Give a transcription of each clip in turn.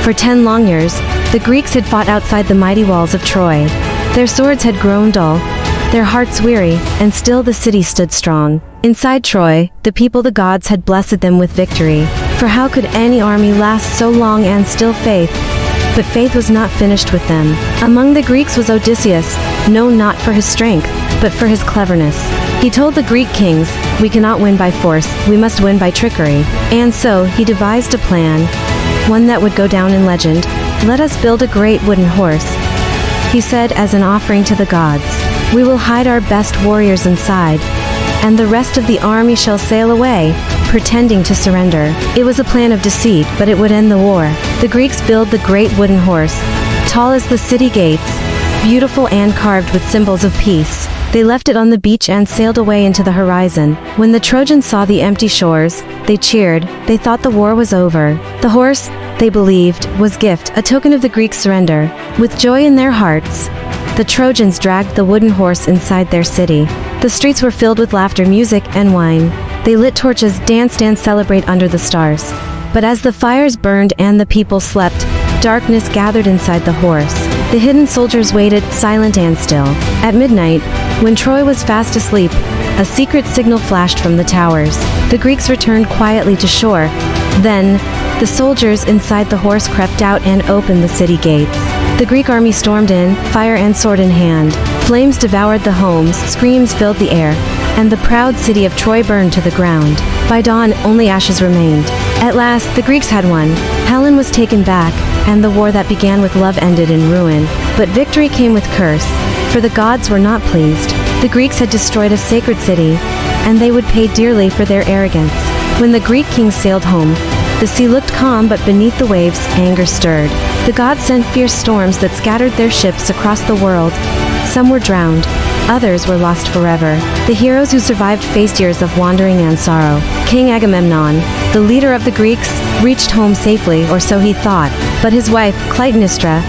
For 10 long years, the Greeks had fought outside the mighty walls of Troy. Their swords had grown dull, their hearts weary, and still the city stood strong. Inside Troy, the people the gods had blessed them with victory. For how could any army last so long and still faith? But faith was not finished with them. Among the Greeks was Odysseus, known not for his strength, but for his cleverness. He told the Greek kings, "We cannot win by force, we must win by trickery." And so, he devised a plan, one that would go down in legend. "Let us build a great wooden horse," he said, "as an offering to the gods. We will hide our best warriors inside, and the rest of the army shall sail away, pretending to surrender." It was a plan of deceit, but it would end the war. The Greeks built the great wooden horse, tall as the city gates, beautiful and carved with symbols of peace. They left it on the beach and sailed away into the horizon. When the Trojans saw the empty shores, they cheered. They thought the war was over. The horse, they believed, was gift, a token of the Greeks' surrender. With joy in their hearts, the Trojans dragged the wooden horse inside their city. The streets were filled with laughter, music, and wine. They lit torches, danced, and celebrated under the stars. But as the fires burned and the people slept, darkness gathered inside the horse. The hidden soldiers waited, silent and still. At midnight, when Troy was fast asleep, a secret signal flashed from the towers. The Greeks returned quietly to shore. Then, the soldiers inside the horse crept out and opened the city gates. The Greek army stormed in, fire and sword in hand. Flames devoured the homes, screams filled the air, and the proud city of Troy burned to the ground. By dawn, only ashes remained. At last, the Greeks had won. Helen was taken back, and the war that began with love ended in ruin. But victory came with curse, for the gods were not pleased. The Greeks had destroyed a sacred city, and they would pay dearly for their arrogance. When the Greek kings sailed home, the sea looked calm, but beneath the waves, anger stirred. The gods sent fierce storms that scattered their ships across the world. Some were drowned, others were lost forever. The heroes who survived faced years of wandering and sorrow. King Agamemnon, the leader of the Greeks, reached home safely, or so he thought. But his wife, Clytemnestra,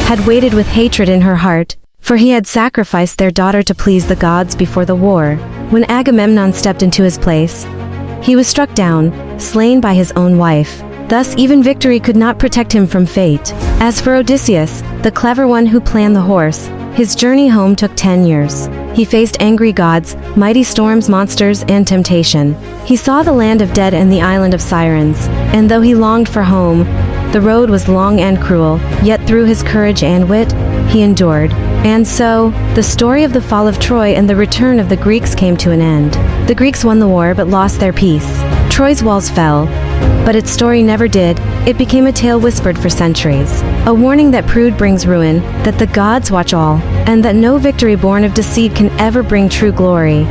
had waited with hatred in her heart, for he had sacrificed their daughter to please the gods before the war. When Agamemnon stepped into his place, he was struck down, slain by his own wife. Thus even victory could not protect him from fate. As for Odysseus, the clever one who planned the horse, his journey home took 10 years. He faced angry gods, mighty storms, monsters, and temptation. He saw the land of dead and the island of sirens, and though he longed for home, the road was long and cruel, yet through his courage and wit, he endured. And so, the story of the fall of Troy and the return of the Greeks came to an end. The Greeks won the war but lost their peace. Troy's walls fell, but its story never did. It became a tale whispered for centuries. A warning that prude brings ruin, that the gods watch all, and that no victory born of deceit can ever bring true glory.